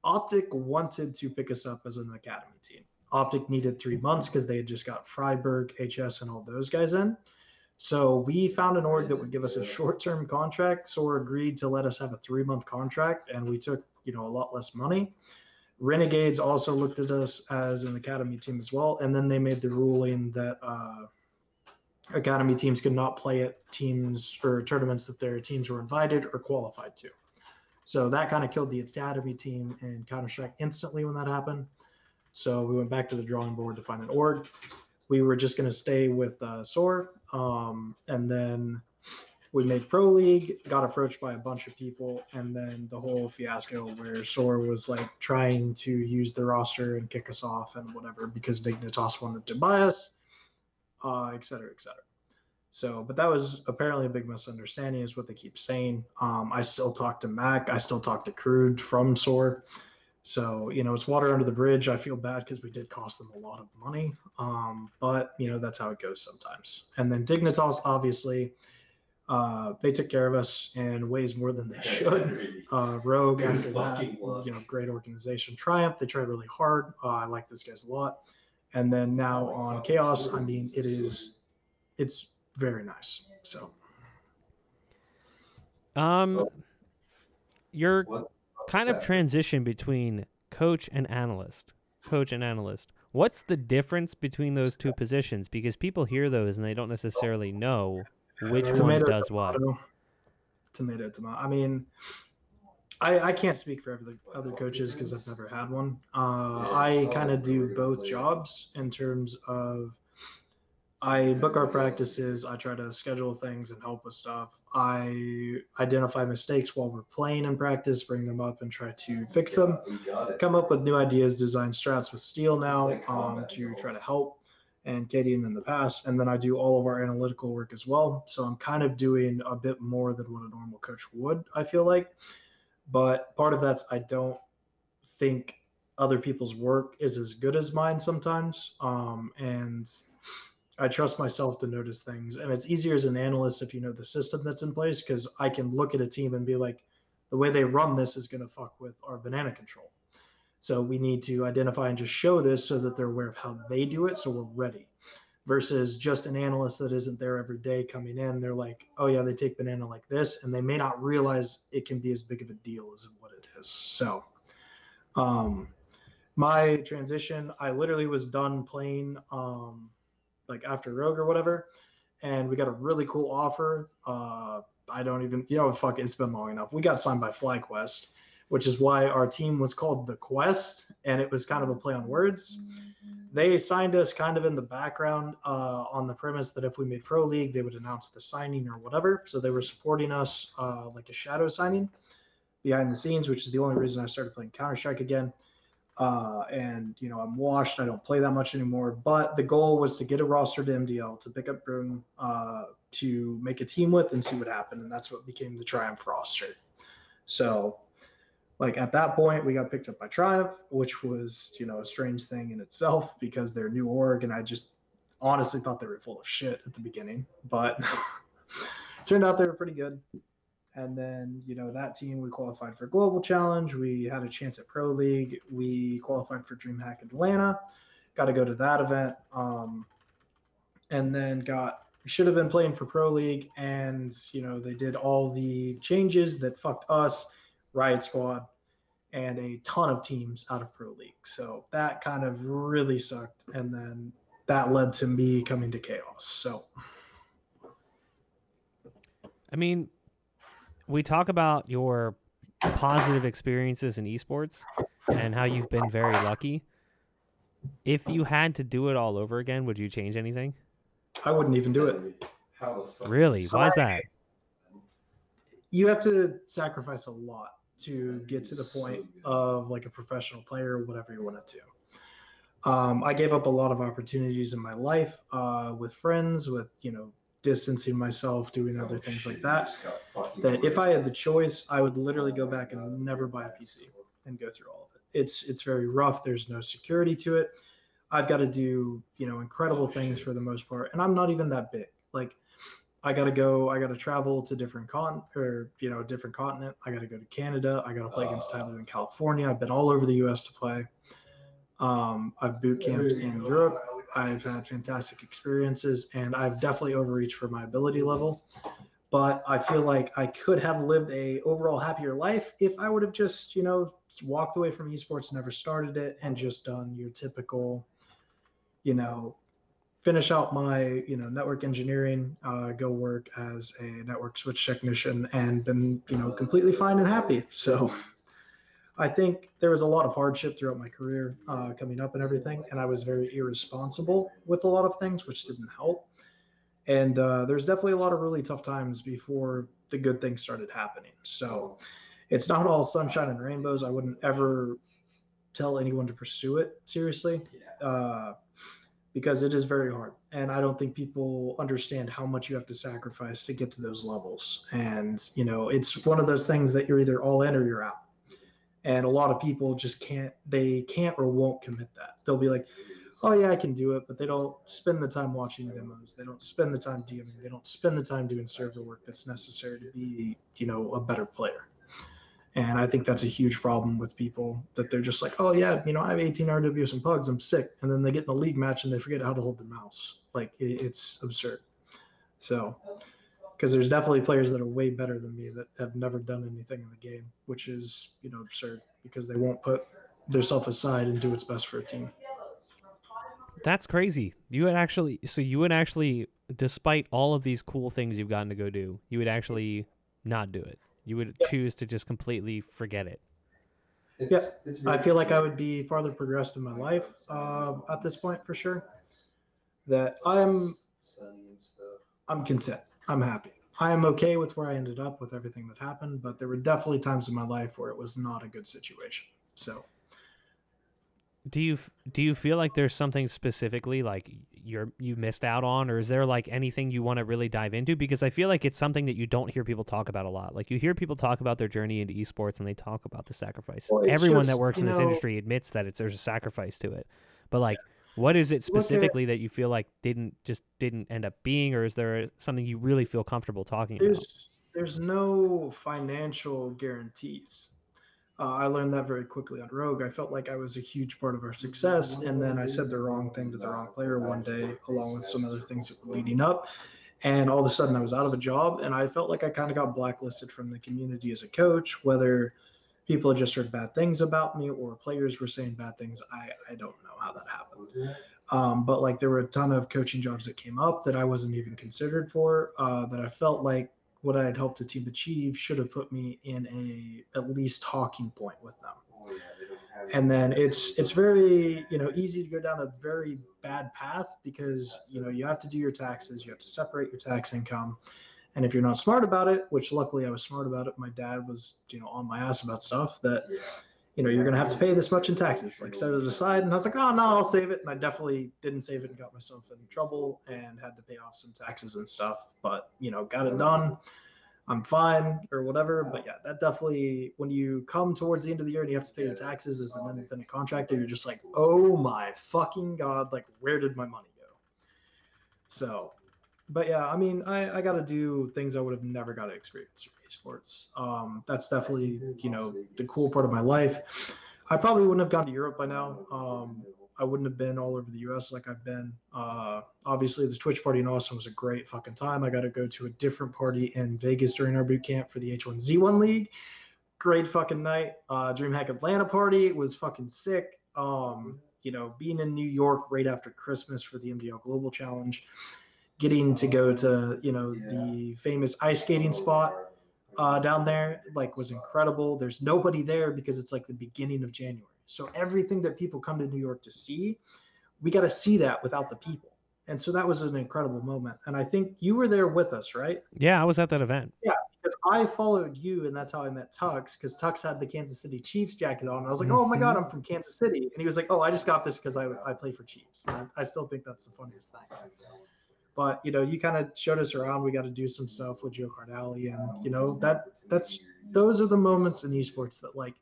Speaker 2: Optic wanted to pick us up as an academy team. Optic needed 3 months because they had just got Freiburg, HS, and all those guys in. So we found an org that would give us a short-term contract. Soar agreed to let us have a 3-month contract, and we took, a lot less money. Renegades also looked at us as an academy team as well, and then they made the ruling that academy teams could not play at teams or tournaments that their teams were invited or qualified to. So that kind of killed the academy team in Counter-Strike instantly when that happened. So we went back to the drawing board to find an org. We were just going to stay with SOAR. And then we made Pro League, got approached by a bunch of people, and then the whole fiasco where SOAR was trying to use the roster and kick us off and whatever because Dignitas wanted to buy us. Et cetera, et cetera. So, but that was apparently a big misunderstanding is what they keep saying. I still talk to Mac. I still talk to Crude from SOAR. So, it's water under the bridge. I feel bad because we did cost them a lot of money. But, that's how it goes sometimes. And then Dignitas, obviously, they took care of us in ways more than they should. Rogue, after that, great organization. Triumph, they tried really hard. I like those guys a lot. And then now on Chaos, it's very nice. So,
Speaker 1: your kind of transition between coach and analyst. What's the difference between those two positions? Because people hear those and they don't necessarily know which one does what.
Speaker 2: Tomato. I mean, I can't speak for other coaches because I've never had one. I kind of do both jobs in terms of I book our practices. I try to schedule things and help with stuff. I identify mistakes while we're playing in practice, bring them up and try to fix them. Come up with new ideas, design strats with Steel now to try to help, and Gideon in the past. And then I do all of our analytical work as well. So I'm kind of doing a bit more than what a normal coach would, I feel like. But part of that's I don't think other people's work is as good as mine sometimes. And I trust myself to notice things. And it's easier as an analyst if you know the system that's in place, because I can look at a team and be like, the way they run this is going to fuck with our banana control. So we need to identify and just show this so that they're aware of how they do it, so we're ready. Versus just an analyst that isn't there every day coming in, they're like, oh yeah, they take banana like this, and they may not realize it can be as big of a deal as what it is. So my transition, I literally was done playing like after Rogue or whatever, and we got a really cool offer. I don't even, fuck it, it's been long enough. We got signed by FlyQuest, which is why our team was called The Quest, and it was kind of a play on words. They signed us kind of in the background on the premise that if we made Pro League, they would announce the signing or whatever. So they were supporting us like a shadow signing behind the scenes, which is the only reason I started playing Counter-Strike again. And I'm washed. I don't play that much anymore. But the goal was to get a roster to MDL, to pick up Broom, to make a team with and see what happened. And that's what became the Triumph roster. So like at that point, we got picked up by Triumph, which was, a strange thing in itself because they're new org. And I just honestly thought they were full of shit at the beginning. But turned out they were pretty good. And then, that team, we qualified for Global Challenge. We had a chance at Pro League. We qualified for DreamHack Atlanta. Got to go to that event. And then we should have been playing for Pro League. And, they did all the changes that fucked us, Riot Squad, and a ton of teams out of Pro League. So that kind of really sucked. And then that led to me coming to Chaos. So,
Speaker 1: I mean, we talk about your positive experiences in esports and how you've been very lucky. If you had to do it all over again, would you change anything?
Speaker 2: I wouldn't even do it.
Speaker 1: Really? Why is that?
Speaker 2: You have to sacrifice a lot to get to the point of like a professional player or whatever you want to do. I gave up a lot of opportunities in my life with friends, with, distancing myself, doing other things like that, that if I had the choice, I would literally go back and never buy a PC and go through all of it. It's very rough. There's no security to it. I've got to do, incredible things for the most part. And I'm not even that big. Like I got to travel to different different continent. I got to go to Canada. I got to play against Tyler in California. I've been all over the US to play. I've boot camped in Europe. I've had fantastic experiences, and I've definitely overreached for my ability level. But I feel like I could have lived a overall happier life if I would have just, walked away from esports, never started it, and just done your typical, finish out my, network engineering, go work as a network switch technician, and been, completely fine and happy. So I think there was a lot of hardship throughout my career coming up and everything, and I was very irresponsible with a lot of things, which didn't help. And there's definitely a lot of really tough times before the good things started happening. So it's not all sunshine and rainbows. I wouldn't ever tell anyone to pursue it seriously because it is very hard. And I don't think people understand how much you have to sacrifice to get to those levels. And, it's one of those things that you're either all in or you're out. And a lot of people just can't or won't commit that. They'll be like, oh yeah, I can do it, but they don't spend the time watching demos. They don't spend the time DMing. They don't spend the time doing server work that's necessary to be, a better player. And I think that's a huge problem with people, that they're just like, oh yeah, I have 18 RWS and pugs, I'm sick. And then they get in a league match and they forget how to hold the mouse. Like it's absurd. So, because there's definitely players that are way better than me that have never done anything in the game, which is, absurd, because they won't put themselves aside and do what's best for a team.
Speaker 1: That's crazy. You would actually, despite all of these cool things you've gotten to go do, you would actually not do it. You would choose to just completely forget it.
Speaker 2: Yeah, I feel like I would be farther progressed in my life at this point for sure. That I'm I'm content. I'm happy. I am okay with where I ended up with everything that happened, but there were definitely times in my life where it was not a good situation. So,
Speaker 1: do you feel like there's something specifically like you missed out on, or is there like anything you want to really dive into? Because I feel like it's something that you don't hear people talk about a lot. Like you hear people talk about their journey into esports and they talk about the sacrifice.
Speaker 2: well,
Speaker 1: Everyone
Speaker 2: just,
Speaker 1: that works in this industry admits that there's a sacrifice to it. But like, what is it specifically that you feel like didn't end up being, or is there something you really feel comfortable talking about?
Speaker 2: There's no financial guarantees. I learned that very quickly on Rogue. I felt like I was a huge part of our success, and then I said the wrong thing to the wrong player one day, along with some other things that were leading up. And all of a sudden, I was out of a job, and I felt like I kind of got blacklisted from the community as a coach, whether people had just heard bad things about me or players were saying bad things. I don't know how that happened. But like there were a ton of coaching jobs that came up that I wasn't even considered for, that I felt like what I had helped the team achieve should have put me in at least talking point with them. And then it's very, easy to go down a very bad path because, you have to do your taxes, you have to separate your tax income. And if you're not smart about it, which luckily I was smart about it, my dad was, on my ass about stuff that, you're going to have to pay this much in taxes, like set it aside. And I was like, oh no, I'll save it. And I definitely didn't save it and got myself in trouble and had to pay off some taxes and stuff, but got it done. I'm fine or whatever. But yeah, that definitely, when you come towards the end of the year and you have to pay your taxes as an independent contractor, you're just like, oh my fucking God, like where did my money go? So, but yeah, I mean, I got to do things I would have never got to experience through esports. That's definitely, the cool part of my life. I probably wouldn't have gone to Europe by now. I wouldn't have been all over the US like I've been. Obviously, the Twitch party in Austin was a great fucking time. I got to go to a different party in Vegas during our boot camp for the H1Z1 League. Great fucking night. DreamHack Atlanta party was fucking sick. Being in New York right after Christmas for the MDL Global Challenge, getting to go to, the famous ice skating spot down there, like was incredible. There's nobody there because it's like the beginning of January. So everything that people come to New York to see, we got to see that without the people. And so that was an incredible moment. And I think you were there with us, right?
Speaker 1: Yeah, I was at that event.
Speaker 2: Yeah, because I followed you, and that's how I met Tux, because Tux had the Kansas City Chiefs jacket on. And I was like, oh my God, I'm from Kansas City. And he was like, oh, I just got this because I play for Chiefs. And I still think that's the funniest thing. But, you kind of showed us around. We got to do some stuff with Joe Cardali. And, those are the moments in esports that, like,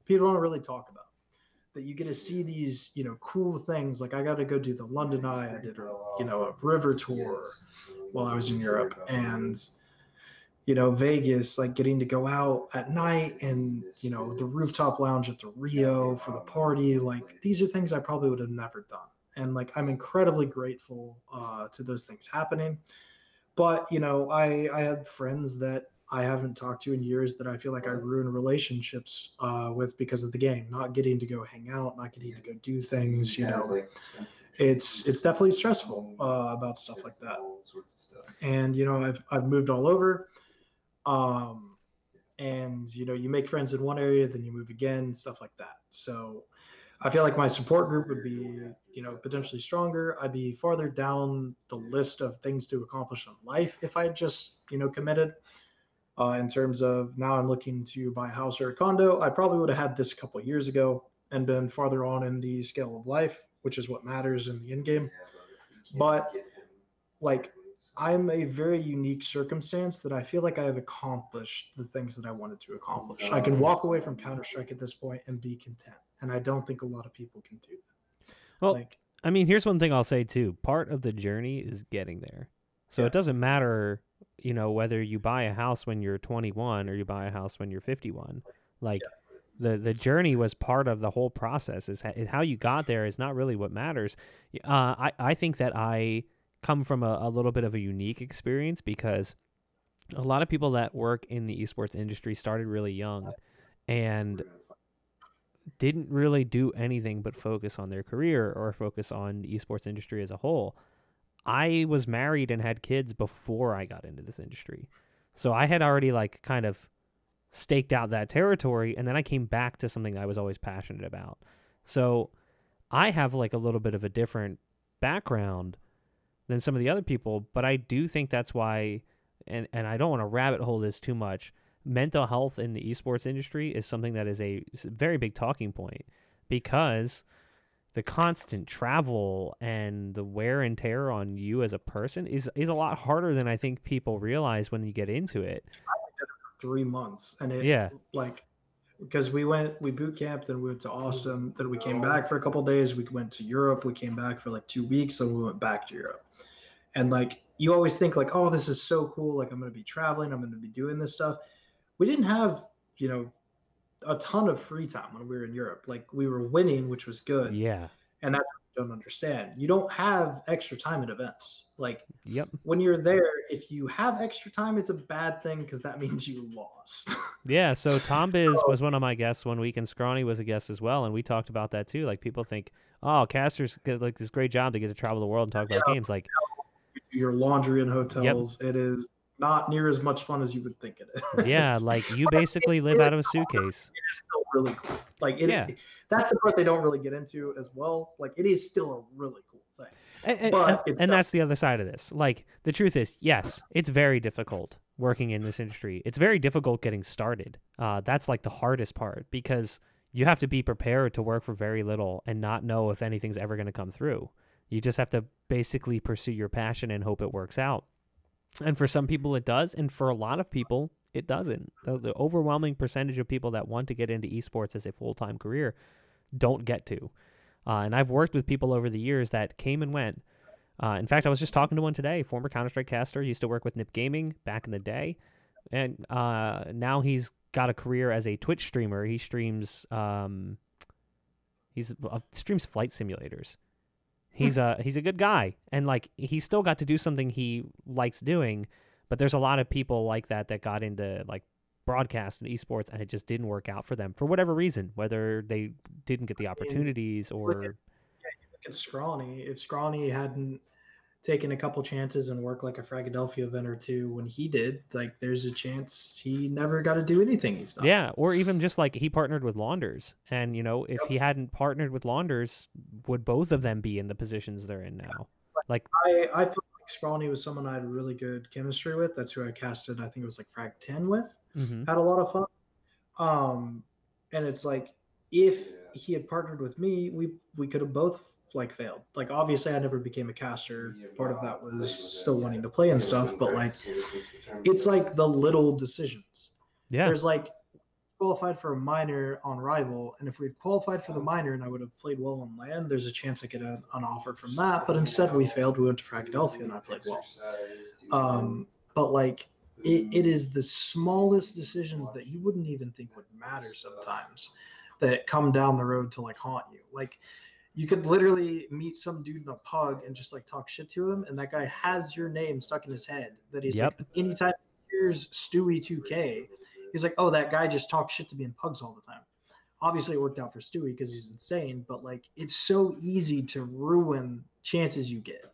Speaker 2: people don't really talk about. That you get to see these, cool things. Like I got to go do the London Eye. I did, a river tour while I was in Europe. And, Vegas, like getting to go out at night and, the rooftop lounge at the Rio for the party. Like these are things I probably would have never done. And like, I'm incredibly grateful to those things happening. But, I had friends that I haven't talked to in years that I feel like I ruined relationships with because of the game, not getting to go hang out, not getting to go do things, it's definitely stressful about stuff like that. And, I've moved all over. And, you make friends in one area, then you move again, stuff like that. So I feel like my support group would be, potentially stronger. I'd be farther down the list of things to accomplish in life if I just, committed. In terms of now I'm looking to buy a house or a condo. I probably would have had this a couple of years ago and been farther on in the scale of life, which is what matters in the end game. But like, I'm a very unique circumstance that I feel like I have accomplished the things that I wanted to accomplish. I can walk away from Counter-Strike at this point and be content. And I don't think a lot of people can do that.
Speaker 1: Well, I mean, here's one thing I'll say too. Part of the journey is getting there. So it doesn't matter, whether you buy a house when you're 21 or you buy a house when you're 51. Like the journey was part of the whole process. Is how you got there is not really what matters. I think that I come from a little bit of a unique experience because a lot of people that work in the esports industry started really young and didn't really do anything but focus on their career or focus on the esports industry as a whole. I was married and had kids before I got into this industry. So I had already like kind of staked out that territory, and then I came back to something I was always passionate about. So I have like a little bit of a different background than some of the other people. But I do think that's why, and I don't want to rabbit hole this too much, mental health in the esports industry is something that is a very big talking point, because the constant travel and the wear and tear on you as a person is a lot harder than I think people realize when you get into it.
Speaker 2: I did it for 3 months, and like, because we boot camped, then we went to Austin, then we came back for a couple of days, we went to Europe, we came back for like 2 weeks, and we went back to Europe. And like, you always think like, oh, this is so cool, like I'm going to be traveling, I'm going to be doing this stuff. We didn't have, a ton of free time when we were in Europe. Like, we were winning, which was good.
Speaker 1: Yeah.
Speaker 2: And that's what you don't understand. You don't have extra time at events. Like,
Speaker 1: yep.
Speaker 2: When you're there, if you have extra time, it's a bad thing, because that means you lost.
Speaker 1: Yeah. So Tom Biz was one of my guests one week, and Scrawny was a guest as well. And we talked about that too. Like, people think, oh, casters get like this great job to get to travel the world and talk about games. Like,
Speaker 2: your laundry in hotels. Yep. It is not near as much fun as you would think it is.
Speaker 1: Yeah, like you basically live out of a suitcase.
Speaker 2: It is still really cool. Like, that's the part they don't really get into as well. Like, it is still a really cool thing.
Speaker 1: And that's the other side of this. Like, the truth is, yes, it's very difficult working in this industry. It's very difficult getting started. That's like the hardest part, because you have to be prepared to work for very little and not know if anything's ever going to come through. You just have to basically pursue your passion and hope it works out. And for some people it does, and for a lot of people it doesn't. The overwhelming percentage of people that want to get into esports as a full-time career don't get to. And I've worked with people over the years that came and went. In fact, I was just talking to one today, former Counter-Strike caster, used to work with Nip Gaming back in the day. And now he's got a career as a Twitch streamer. He streams streams flight simulators. He's a good guy, and like, he's still got to do something he likes doing, but there's a lot of people like that got into like broadcast and esports, and it just didn't work out for them for whatever reason, whether they didn't get the opportunities or.
Speaker 2: Look at Scrawny. If Scrawny hadn't taken a couple chances and worked like a Philadelphia event or two when he did, like, there's a chance he never got to do anything he's done.
Speaker 1: Yeah, or even just like he partnered with Launders, and if he hadn't partnered with Launders, would both of them be in the positions they're in now? Like,
Speaker 2: I feel like Scrawny was someone I had really good chemistry with. That's who I casted. I think it was like Frag 10 with.
Speaker 1: Mm-hmm.
Speaker 2: Had a lot of fun. And it's like, if he had partnered with me, we could have both like failed. Like, obviously I never became a caster. Part of that was still wanting to play and stuff, but like, it's like the little decisions.
Speaker 1: Yeah.
Speaker 2: There's like, qualified for a minor on Rival, and if we had qualified for the minor and I would have played well on LAN, there's a chance I could have an offer from that, but instead we failed. We went to Philadelphia and I played well. But like, it is the smallest decisions that you wouldn't even think would matter sometimes that come down the road to like haunt you. Like, you could literally meet some dude in a pug and just like talk shit to him, and that guy has your name stuck in his head. That he's like, anytime he hears Stewie 2K, he's like, oh, that guy just talks shit to me in pugs all the time. Obviously, it worked out for Stewie because he's insane, but like, it's so easy to ruin chances you get.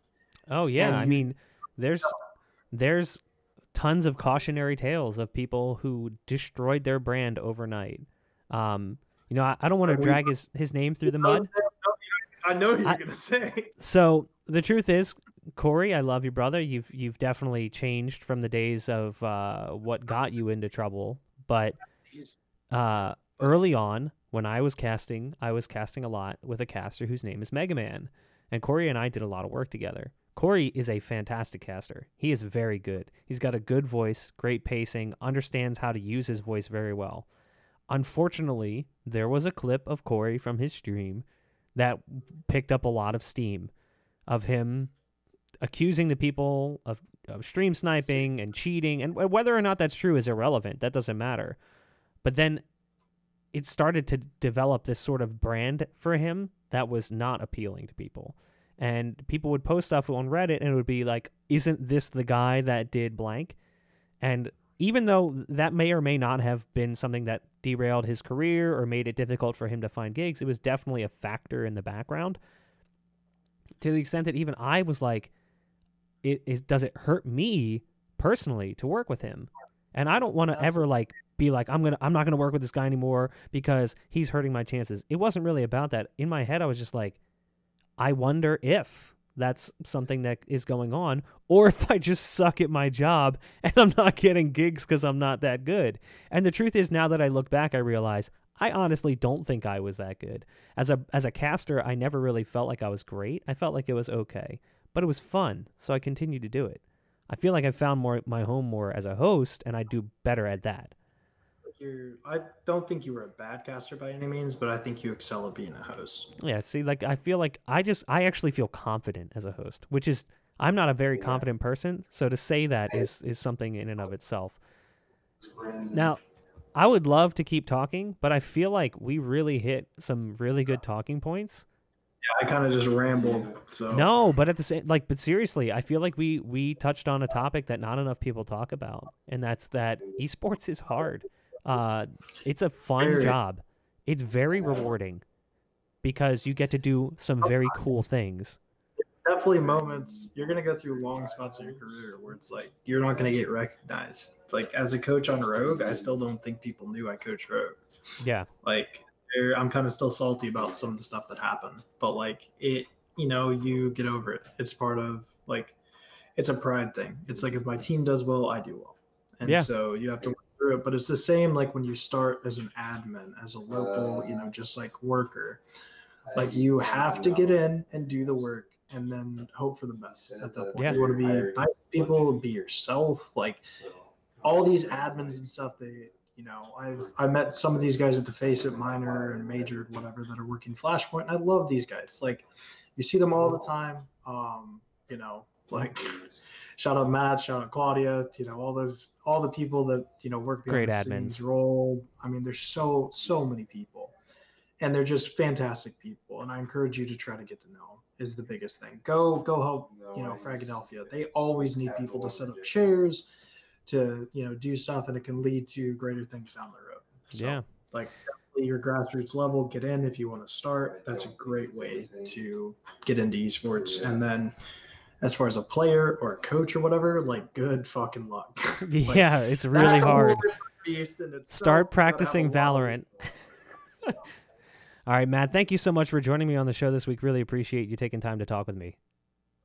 Speaker 1: Oh yeah, I mean, there's tons of cautionary tales of people who destroyed their brand overnight. I don't want to drag his name through the mud.
Speaker 2: I know what you're gonna say.
Speaker 1: So the truth is, Corey, I love you, brother. You've definitely changed from the days of what got you into trouble. But early on, when I was casting a lot with a caster whose name is Mega Man, and Corey and I did a lot of work together. Corey is a fantastic caster. He is very good. He's got a good voice, great pacing, understands how to use his voice very well. Unfortunately, there was a clip of Corey from his stream that picked up a lot of steam of him accusing the people of stream sniping and cheating, and whether or not that's true is irrelevant. That doesn't matter. But then it started to develop this sort of brand for him that was not appealing to people. And people would post stuff on Reddit, and it would be like, isn't this the guy that did blank? And even though that may or may not have been something that derailed his career or made it difficult for him to find gigs, it was definitely a factor in the background, to the extent that even I was like, does it hurt me personally to work with him? And I don't want to ever like be like, I'm not gonna work with this guy anymore because he's hurting my chances. It wasn't really about that. In my head, I was just like, I wonder if that's something that is going on, or if I just suck at my job and I'm not getting gigs because I'm not that good. And the truth is, now that I look back, I realize I honestly don't think I was that good. As a caster, I never really felt like I was great. I felt like it was okay, but it was fun, so I continued to do it. I feel like I found my home more as a host, and I do better at that.
Speaker 2: I don't think you were a bad caster by any means, but I think you excel at being a host.
Speaker 1: Yeah, see, like I feel like I actually feel confident as a host, which is, I'm not a very confident person, so to say that is something in and of itself. Now, I would love to keep talking, but I feel like we really hit some really good talking points.
Speaker 2: Yeah, I kind of just rambled. So
Speaker 1: no, but at the same, like, but seriously, I feel like we touched on a topic that not enough people talk about, and that's that esports is hard. It's a fun job. It's very rewarding because you get to do some very cool things.
Speaker 2: It's definitely moments. You're gonna go through long spots of your career where it's like you're not gonna get recognized. Like as a coach on Rogue, I still don't think people knew I coached Rogue.
Speaker 1: Yeah.
Speaker 2: Like I'm kind of still salty about some of the stuff that happened, but like it, you get over it. It's part of like, it's a pride thing. It's like if my team does well, I do well, and so you have to work through it. But it's the same like when you start as an admin, as a local, just like worker. Like you have to get in and do the work, and then hope for the best at that point. You want to be nice to people, be yourself. Like all these admins and stuff, I've met some of these guys at the Face It Minor and Major, whatever, that are working Flashpoint. And I love these guys. Like you see them all the time. Like shout out Matt, shout out Claudia, all the people that, work behind
Speaker 1: great
Speaker 2: the
Speaker 1: admins.
Speaker 2: Scenes, Roll. I mean, there's so many people, and they're just fantastic people. And I encourage you to try to get to know them is the biggest thing. Go help, Fragodelphia. They always need people to set up chairs, to do stuff, and it can lead to greater things down the road. So, like definitely your grassroots level, get in if you want to start. That's a great way to get into esports. And then as far as a player or a coach or whatever, like good fucking luck.
Speaker 1: Yeah, it's really hard. Start practicing Valorant.
Speaker 2: So.
Speaker 1: All right, Matt, thank you so much for joining me on the show this week. Really appreciate you taking time to talk with me.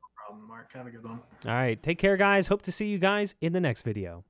Speaker 2: No problem, Mark. Have a good one.
Speaker 1: All right, take care, guys. Hope to see you guys in the next video.